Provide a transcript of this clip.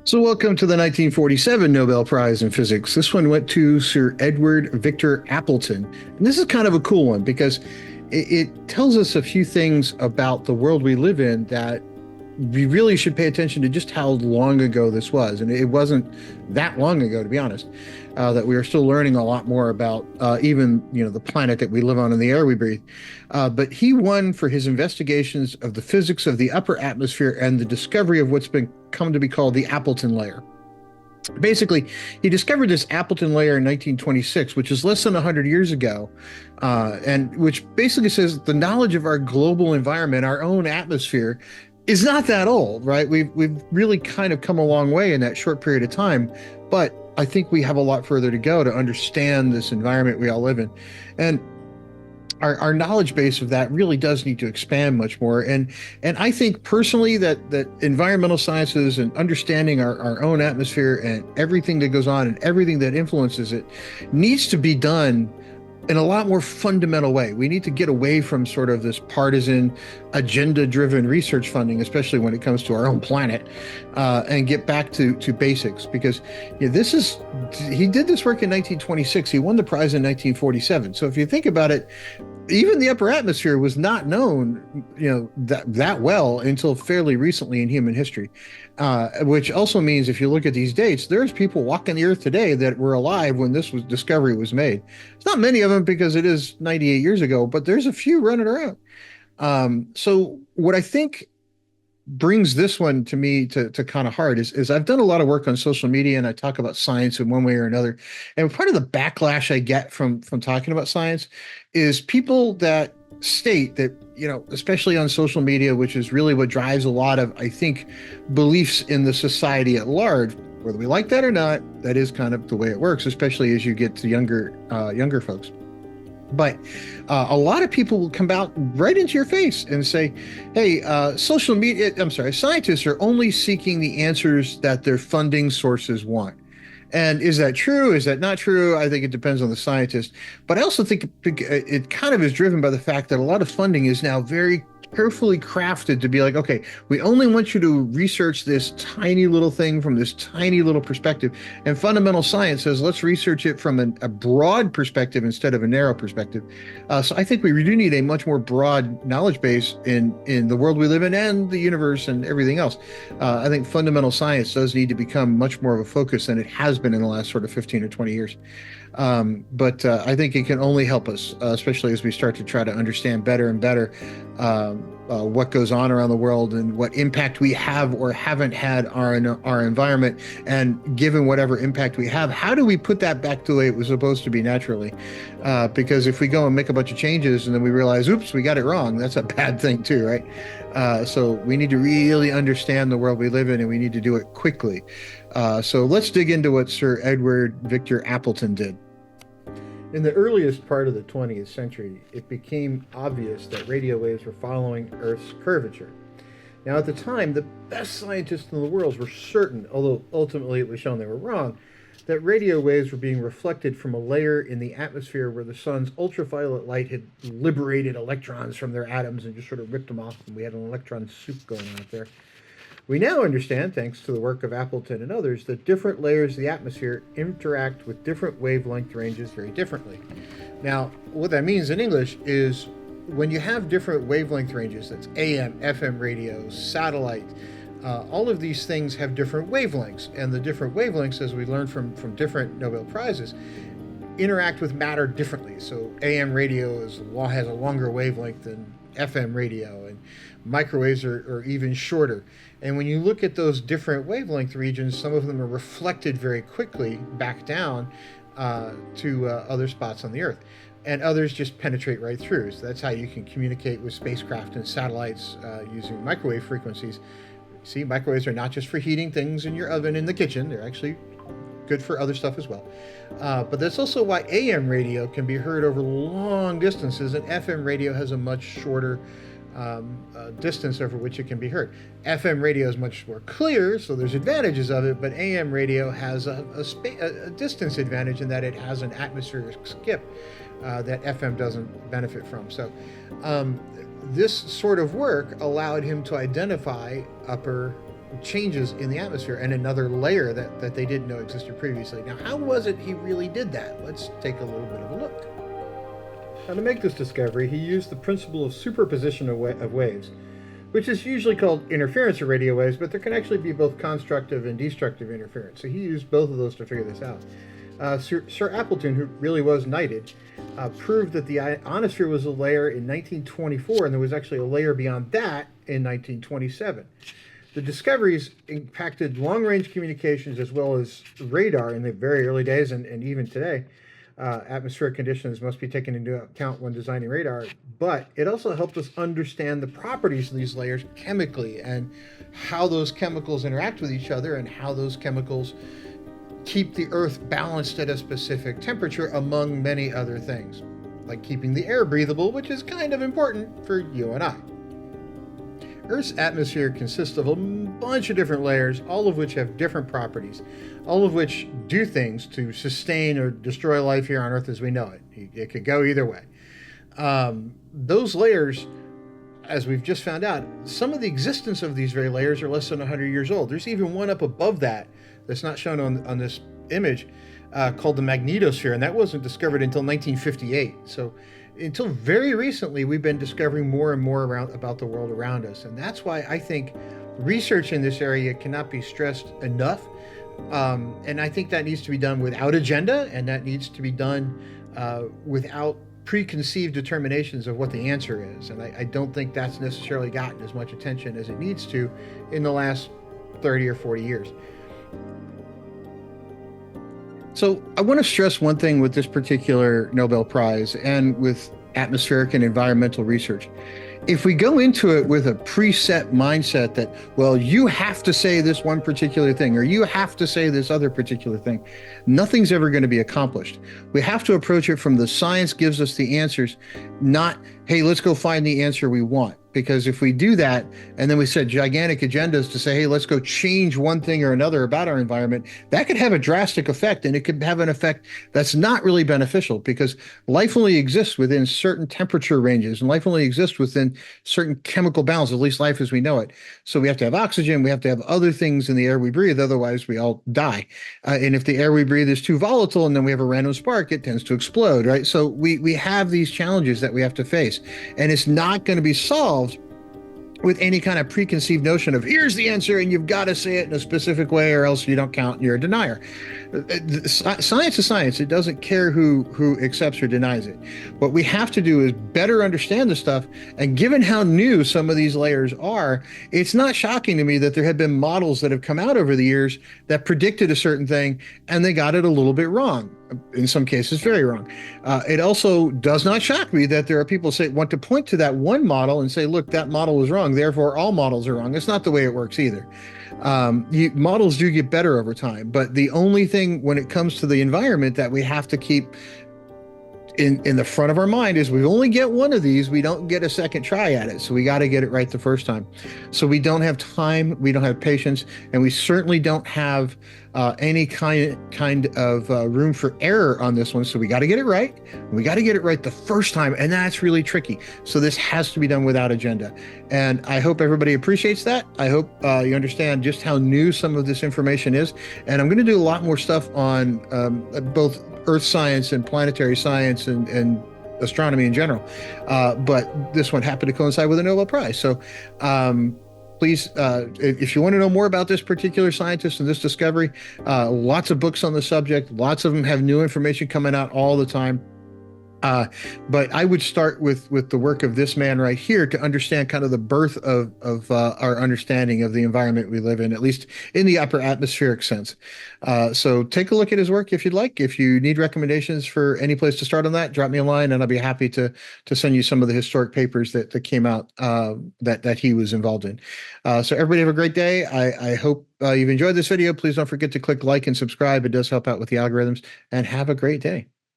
So, welcome to the 1947 Nobel Prize in Physics. This one went to Sir Edward Victor Appleton. And this is kind of a cool one because it tells us a few things about the world we live in that we really should pay attention to just how long ago this was. And it wasn't that long ago, to be honest, that we are still learning a lot more about even, the planet that we live on and the air we breathe. But he won for his investigations of the physics of the upper atmosphere and the discovery of what's been come to be called the Appleton Layer. Basically, he discovered this Appleton Layer in 1926, which is less than 100 years ago, and which basically says the knowledge of our global environment, our own atmosphere, is not that old, right? We've really kind of come a long way in that short period of time, but I think we have a lot further to go to understand this environment we all live in. And our knowledge base of that really does need to expand much more. And I think personally that environmental sciences and understanding our own atmosphere and everything that goes on and everything that influences it needs to be done in a lot more fundamental way. We need to get away from sort of this partisan, agenda-driven research funding, especially when it comes to our own planet, and get back to basics. Because he did this work in 1926. He won the prize in 1947. So if you think about it, even the upper atmosphere was not known, that well until fairly recently in human history. Which also means if you look at these dates, there's people walking the earth today that were alive when discovery was made. It's not many of them because it is 98 years ago, but there's a few running around. So what I think brings this one to me to kind of hard is I've done a lot of work on social media and I talk about science in one way or another. And part of the backlash I get from talking about science is people that state that, especially on social media, which is really what drives a lot of, I think, beliefs in the society at large, whether we like that or not, that is kind of the way it works, especially as you get to younger folks. But a lot of people will come out right into your face and say, hey, scientists are only seeking the answers that their funding sources want. And is that true? Is that not true? I think it depends on the scientist. But I also think it kind of is driven by the fact that a lot of funding is now very carefully crafted to be like, okay, we only want you to research this tiny little thing from this tiny little perspective. And fundamental science says, let's research it from a broad perspective instead of a narrow perspective. So I think we do need a much more broad knowledge base in the world we live in and the universe and everything else. I think fundamental science does need to become much more of a focus than it has been in the last sort of 15 or 20 years. But I think it can only help us, especially as we start to try to understand better and better what goes on around the world and what impact we have or haven't had on our environment. And given whatever impact we have, how do we put that back to the way it was supposed to be naturally? Because if we go and make a bunch of changes and then we realize, oops, we got it wrong, that's a bad thing too, right? So we need to really understand the world we live in, and we need to do it quickly. So let's dig into what Sir Edward Victor Appleton did. In the earliest part of the 20th century, it became obvious that radio waves were following Earth's curvature. Now, at the time, the best scientists in the world were certain, although ultimately it was shown they were wrong, that radio waves were being reflected from a layer in the atmosphere where the sun's ultraviolet light had liberated electrons from their atoms and just sort of ripped them off, and we had an electron soup going on up there. We now understand, thanks to the work of Appleton and others, that different layers of the atmosphere interact with different wavelength ranges very differently. Now, what that means in English is when you have different wavelength ranges, that's AM, FM radio, satellite, all of these things have different wavelengths. And the different wavelengths, as we learned from different Nobel Prizes, interact with matter differently. So AM radio has a longer wavelength than FM radio, and microwaves are even shorter. And when you look at those different wavelength regions, some of them are reflected very quickly back down to other spots on the Earth, and others just penetrate right through. So that's how you can communicate with spacecraft and satellites using microwave frequencies. See, microwaves are not just for heating things in your oven in the kitchen. They're actually good for other stuff as well. But that's also why AM radio can be heard over long distances, and FM radio has a much shorter distance over which it can be heard. FM radio is much more clear, so there's advantages of it, but AM radio has a distance advantage in that it has an atmospheric skip that FM doesn't benefit from. So this sort of work allowed him to identify upper changes in the atmosphere and another layer that they didn't know existed previously. Now, how was it he really did that? Let's take a little bit of a look. Now, to make this discovery, he used the principle of superposition of waves, which is usually called interference of radio waves, but there can actually be both constructive and destructive interference. So he used both of those to figure this out. Sir Appleton, who really was knighted, proved that the ionosphere was a layer in 1924, and there was actually a layer beyond that in 1927. The discoveries impacted long-range communications as well as radar in the very early days, and even today. Atmospheric conditions must be taken into account when designing radar, but it also helped us understand the properties of these layers chemically and how those chemicals interact with each other and how those chemicals keep the Earth balanced at a specific temperature, among many other things, like keeping the air breathable, which is kind of important for you and I. Earth's atmosphere consists of a bunch of different layers, all of which have different properties, all of which do things to sustain or destroy life here on Earth as we know it. It could go either way. Those layers, as we've just found out, some of the existence of these very layers are less than 100 years old. There's even one up above that that's not shown on this image called the magnetosphere, and that wasn't discovered until 1958. So until very recently, we've been discovering more and more about the world around us. And that's why I think research in this area cannot be stressed enough. And I think that needs to be done without agenda, and that needs to be done without preconceived determinations of what the answer is. And I don't think that's necessarily gotten as much attention as it needs to in the last 30 or 40 years. So I want to stress one thing with this particular Nobel Prize and with atmospheric and environmental research. If we go into it with a preset mindset that, well, you have to say this one particular thing, or you have to say this other particular thing, nothing's ever going to be accomplished. We have to approach it from the science gives us the answers, not, hey, let's go find the answer we want. Because if we do that, and then we set gigantic agendas to say, hey, let's go change one thing or another about our environment, that could have a drastic effect, and it could have an effect that's not really beneficial, because life only exists within certain temperature ranges, and life only exists within certain chemical balance, at least life as we know it. So we have to have oxygen, we have to have other things in the air we breathe, otherwise we all die. And if the air we breathe is too volatile and then we have a random spark, it tends to explode, right? So we have these challenges that we have to face, and it's not going to be solved with any kind of preconceived notion of here's the answer and you've got to say it in a specific way or else you don't count, you're a denier. Science is science. It doesn't care who accepts or denies it. What we have to do is better understand the stuff, and given how new some of these layers are, it's not shocking to me that there have been models that have come out over the years that predicted a certain thing and they got it a little bit wrong. In some cases, very wrong. It also does not shock me that there are people who want to point to that one model and say, look, that model was wrong, therefore all models are wrong. It's not the way it works either. Models do get better over time, but the only thing when it comes to the environment that we have to keep in the front of our mind is we only get one of these. We don't get a second try at it. So we got to get it right the first time. So we don't have time, we don't have patience, and we certainly don't have any kind of room for error on this one. So we got to get it right. We got to get it right the first time, and that's really tricky. So this has to be done without agenda. And I hope everybody appreciates that. I hope you understand just how new some of this information is. And I'm going to do a lot more stuff on both Earth science and planetary science and astronomy in general. But this one happened to coincide with a Nobel Prize. So please, if you want to know more about this particular scientist and this discovery, lots of books on the subject, lots of them have new information coming out all the time. But I would start with the work of this man right here to understand kind of the birth of our understanding of the environment we live in, at least in the upper atmospheric sense. So take a look at his work if you'd like. If you need recommendations for any place to start on that, drop me a line and I'll be happy to send you some of the historic papers that came out that he was involved in. So everybody have a great day. I hope you've enjoyed this video. Please don't forget to click like and subscribe. It does help out with the algorithms, and have a great day.